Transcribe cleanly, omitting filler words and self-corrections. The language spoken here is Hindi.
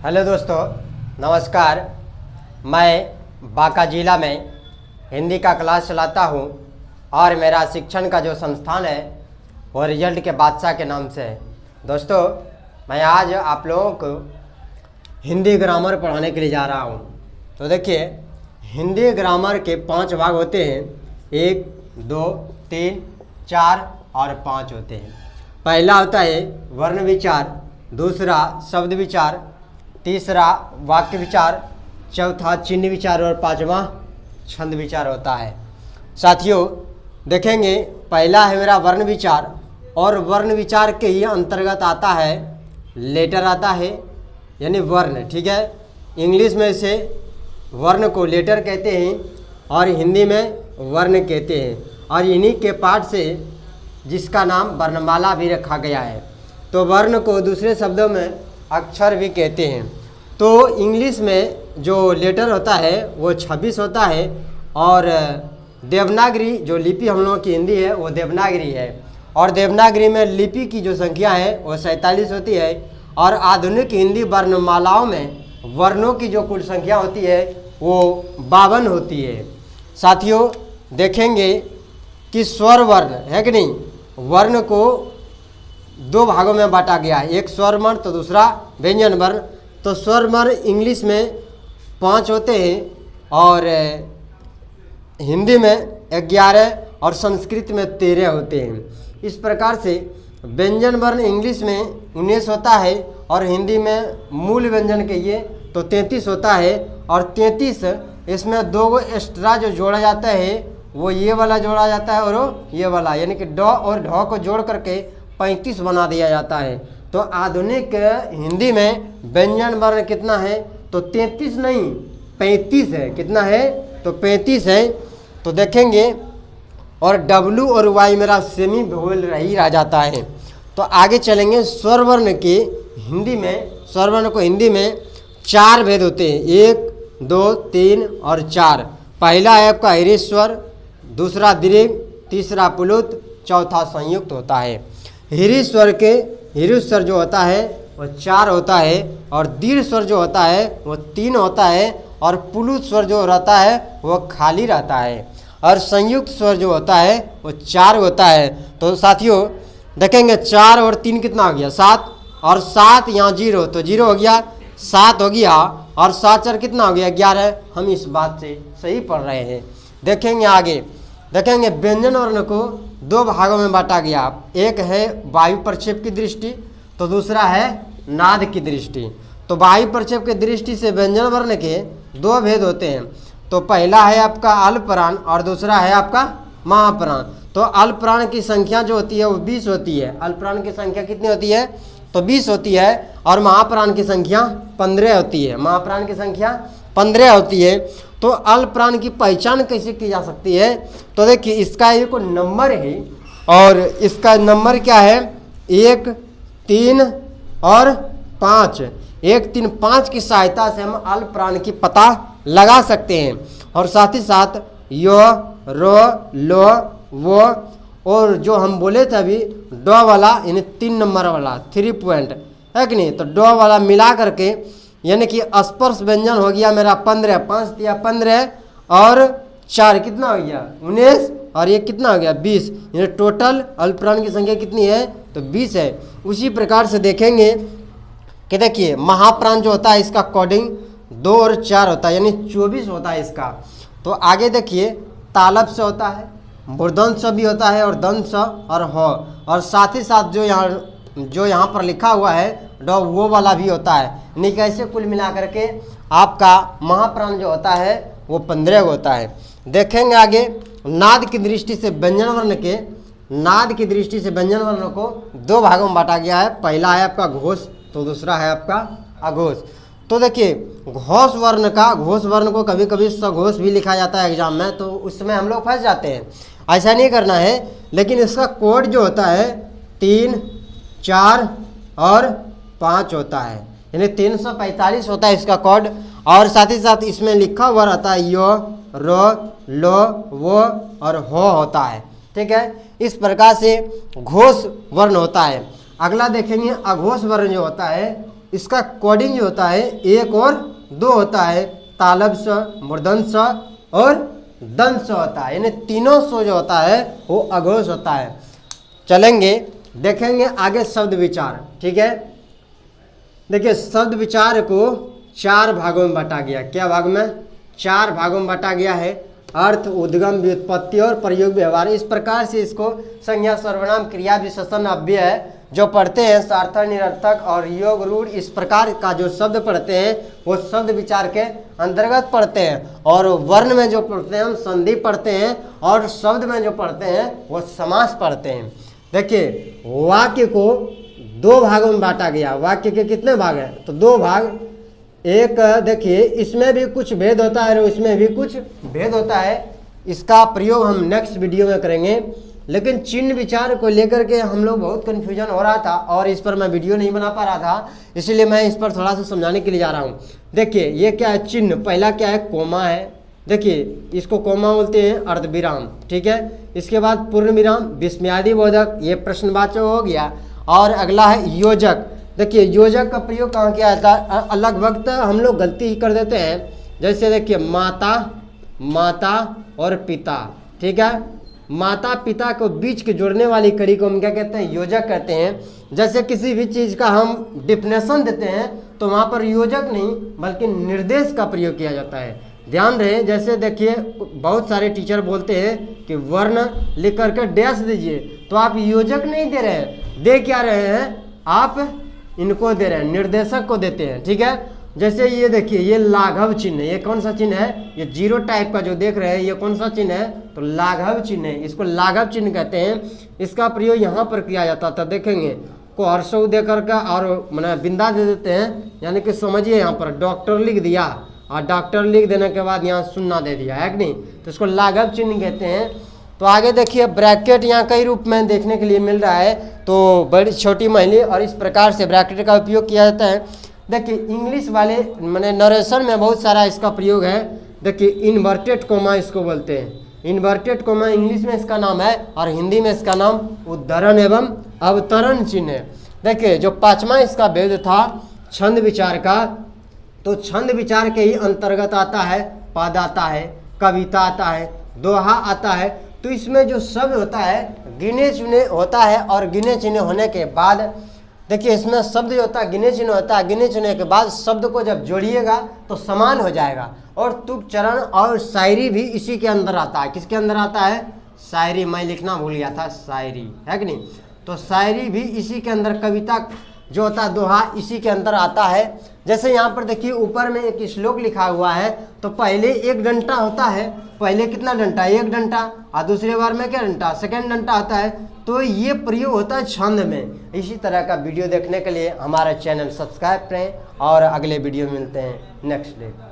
हेलो दोस्तों, नमस्कार। मैं बांका जिला में हिंदी का क्लास चलाता हूँ और मेरा शिक्षण का जो संस्थान है वो रिजल्ट के बादशाह के नाम से है। दोस्तों, मैं आज आप लोगों को हिंदी ग्रामर पढ़ाने के लिए जा रहा हूँ। तो देखिए, हिंदी ग्रामर के 5 भाग होते हैं। 1, 2, 3, 4 और 5 होते हैं। पहला होता है वर्ण विचार, दूसरा शब्द विचार, तीसरा वाक्य विचार, चौथा चिन्ह विचार और 5वां छंद विचार होता है। साथियों, देखेंगे पहला है मेरा वर्ण विचार, और वर्ण विचार के ही अंतर्गत आता है लेटर आता है, यानी वर्ण। ठीक है, इंग्लिश में से वर्ण को लेटर कहते हैं और हिंदी में वर्ण कहते हैं, और इन्हीं के पाठ से जिसका नाम वर्णमाला भी रखा गया है। तो वर्ण को दूसरे शब्दों में अक्षर भी कहते हैं। तो इंग्लिश में जो लेटर होता है वो 26 होता है, और देवनागरी जो लिपि हम लोगों की हिंदी है वो देवनागरी है, और देवनागरी में लिपि की जो संख्या है वो 47 होती है। और आधुनिक हिंदी वर्णमालाओं में वर्णों की जो कुल संख्या होती है वो 52 होती है। साथियों, देखेंगे कि स्वर वर्ण है कि नहीं, वर्ण को 2 भागों में बांटा गया है, एक स्वर वर्ण तो दूसरा व्यंजन वर्ण। तो स्वर वर्ण इंग्लिश में 5 होते हैं, और हिंदी में 11 और संस्कृत में 13 होते हैं। इस प्रकार से व्यंजन वर्ण इंग्लिश में 19 होता है, और हिंदी में मूल व्यंजन के ये तो 33 होता है। और 33 इसमें 2 एक्स्ट्रा जो जोड़ा जाता है वो ये वाला जोड़ा जाता है और ये वाला, यानी कि ड और ढ को जोड़ करके 35 बना दिया जाता है। तो आधुनिक हिंदी में व्यंजन वर्ण कितना है, तो 33 नहीं 35 है। कितना है, तो 35 है। तो देखेंगे, और W और Y मेरा सेमी वोवेल ही रह जाता है। तो आगे चलेंगे। स्वर वर्ण के हिंदी में, स्वर वर्ण को हिंदी में 4 भेद होते हैं, 1, 2, 3 और 4। पहला है आपका ह्रीश्वर स्वर, दूसरा दीर्घ, तीसरा प्लुत, चौथा संयुक्त होता है। ह्रीश्वर के ह्रीश्वर जो होता है वो 4 होता है, और दीर्घ स्वर जो होता है वो 3 होता है, और प्लुत स्वर जो रहता है वो खाली रहता है, और संयुक्त स्वर जो होता है वो 4 होता है। तो साथियों देखेंगे 4 और 3 कितना हो गया, 7, और 7 यहाँ 0 तो 0 हो गया, 7 हो गया, और 7 4 कितना हो गया, 11। हम इस बात से सही पढ़ रहे हैं। देखेंगे आगे, देखेंगे व्यंजन वर्ण को 2 भागों में बांटा गया। एक है वायु प्रक्षेप की दृष्टि, तो दूसरा है नाद की दृष्टि। तो वायु प्रक्षेप की दृष्टि से व्यंजन वर्ण के 2 भेद होते हैं। तो पहला है आपका अल्पप्राण और दूसरा है आपका महाप्राण। तो अल्पप्राण की संख्या जो होती है वो 20 होती है। अल्पप्राण की संख्या कितनी होती है, तो 20 होती है, और महाप्राण की संख्या 15 होती है। महाप्राण की संख्या 15 होती है। तो अल्पप्राण की पहचान कैसे की जा सकती है, तो देखिए इसका एक नंबर है, और इसका नंबर क्या है, 1, 3 और 5। 1, 3, 5 की सहायता से हम अल्पप्राण की पता लगा सकते हैं। और साथ ही साथ यो, रो, लो, वो, और जो हम बोले थे अभी ड वाला, यानी 3 नंबर वाला 3 पॉइंट है कि नहीं, तो ड वाला मिला करके यानी कि स्पर्श व्यंजन हो गया मेरा 15, 5 दिया 15, और 4 कितना हो गया 19, और ये कितना हो गया 20। यानी टोटल अल्पप्राण की संख्या कितनी है, तो 20 है। उसी प्रकार से देखेंगे कि देखिए महाप्राण जो होता है इसका कोडिंग 2 और 4 होता है, यानी 24 होता है इसका। तो आगे देखिए तालब से होता है, मूर्धन्य से भी होता है, और दंत से और हो, और साथ ही साथ जो यहाँ पर लिखा हुआ है डॉ वो वाला भी होता है। यानी कैसे कुल मिला करके आपका महाप्राण जो होता है वो 15 होता है। देखेंगे आगे नाद की दृष्टि से व्यंजन वर्ण के, नाद की दृष्टि से व्यंजन वर्ण को 2 भागों में बांटा गया है। पहला है आपका घोष, तो दूसरा है आपका अघोष। तो देखिए घोष वर्ण का, घोष वर्ण को कभी कभी सघोष भी लिखा जाता है एग्जाम में, तो उसमें हम लोग फंस जाते हैं। ऐसा नहीं करना है, लेकिन इसका कोड जो होता है 3, 4 और 5 होता है, यानी 345 होता है इसका कोड। और साथ ही साथ इसमें लिखा हुआ रहता है यो, रो, लो, वो और हो होता है। ठीक है, इस प्रकार से घोष वर्ण होता है। अगला देखेंगे अघोष वर्ण जो होता है इसका कोडिंग जो होता है 1 और 2 होता है, तालब स, मूर्धन स और दंत स होता है, यानी तीनों स जो होता है वो अघोष होता है। चलेंगे देखेंगे आगे शब्द विचार। ठीक है, देखिए शब्द विचार को 4 भागों में बांटा गया। क्या भाग में? 4 भागों में बांटा गया है। अर्थ, उद्गम, व्युत्पत्ति और प्रयोग, व्यवहार। इस प्रकार से इसको संज्ञा, सर्वनाम, क्रिया, विशेषण, अव्यय जो पढ़ते हैं, सार्थक, निरर्थक और योग, रूढ़, इस प्रकार का जो शब्द पढ़ते हैं वो शब्द विचार के अंतर्गत पढ़ते हैं। और वर्ण में जो पढ़ते हैं हम संधि पढ़ते हैं, और शब्द में जो पढ़ते हैं वो समास पढ़ते हैं। देखिए वाक्य को 2 भागों में बांटा गया। वाक्य के कितने भाग हैं? तो 2 भाग। एक देखिए इसमें भी कुछ भेद होता है और इसमें भी कुछ भेद होता है। इसका प्रयोग हम नेक्स्ट वीडियो में करेंगे। लेकिन चिन्ह विचार को लेकर के हम लोग बहुत कन्फ्यूजन हो रहा था और इस पर मैं वीडियो नहीं बना पा रहा था, इसलिए मैं इस पर थोड़ा सा समझाने के लिए जा रहा हूँ। देखिए ये क्या है चिन्ह? पहला क्या है? कोमा है। देखिए इसको कोमा बोलते हैं, अर्धविराम। ठीक है, इसके बाद पूर्ण विराम, विस्मयादिबोधक, ये प्रश्नवाचक हो गया। और अगला है योजक। देखिए योजक का प्रयोग कहाँ किया जाता है? अलग वक्त हम लोग गलती ही कर देते हैं। जैसे देखिए माता, माता और पिता। ठीक है, माता पिता को बीच के जोड़ने वाली कड़ी को हम क्या कहते हैं? योजक कहते हैं। जैसे किसी भी चीज़ का हम डिफिनेशन देते हैं तो वहाँ पर योजक नहीं बल्कि निर्देश का प्रयोग किया जाता है। ध्यान रहे, जैसे देखिए बहुत सारे टीचर बोलते हैं कि वर्ण लिख करके डैश दीजिए, तो आप योजक नहीं दे रहे हैं, दे क्या रहे हैं? आप इनको दे रहे हैं, निर्देशक को देते हैं। ठीक है, जैसे ये देखिए ये लाघव चिन्ह, ये कौन सा चिन्ह है? ये 0 टाइप का जो देख रहे हैं ये कौन सा चिन्ह है? तो लाघव चिन्ह है, इसको लाघव चिन्ह कहते हैं। इसका प्रयोग यहाँ पर किया जाता था। देखेंगे को हर्षऊ दे करके और मैंने बिंदा दे देते हैं, यानी कि समझिए यहाँ पर डॉक्टर लिख दिया और डॉक्टर लिख देने के बाद यहाँ सुन्ना दे दिया है कि नहीं, तो इसको लाघव चिन्ह कहते हैं। तो आगे देखिए ब्रैकेट यहाँ कई रूप में देखने के लिए मिल रहा है, तो बड़ी छोटी महिला और इस प्रकार से ब्रैकेट का उपयोग किया जाता है। देखिए इंग्लिश वाले मैंने नरेशन में बहुत सारा इसका प्रयोग है। देखिए इन्वर्टेड कोमा इसको बोलते हैं। इन्वर्टेड कोमा इंग्लिश में इसका नाम है और हिंदी में इसका नाम उद्धरण एवं अवतरण चिन्ह है। देखिए जो 5वां इसका भेद था छंद विचार का, तो छंद विचार के ही अंतर्गत आता है पद आता है, कविता आता है, दोहा आता है। तो इसमें जो शब्द होता है गिने चुने होता है और गिने चुने होने के बाद देखिए इसमें शब्द जो होता है गिने चुने होता है, गिने चुने के बाद शब्द को जब जोड़िएगा तो समान हो जाएगा। और तुक, चरण और शायरी भी इसी के अंदर आता है। किसके अंदर आता है? शायरी। मैं लिखना भूल गया था, शायरी है कि नहीं, तो शायरी भी इसी के अंदर, कविता जो होता है दोहा इसी के अंदर आता है। जैसे यहाँ पर देखिए ऊपर में एक श्लोक लिखा हुआ है, तो पहले 1 डंटा होता है। पहले कितना डंटा? 1 डंटा, और दूसरे बार में क्या डंटा? सेकंड डंटा आता है। तो ये प्रयोग होता है छंद में। इसी तरह का वीडियो देखने के लिए हमारा चैनल सब्सक्राइब करें और अगले वीडियो में मिलते हैं नेक्स्ट डे।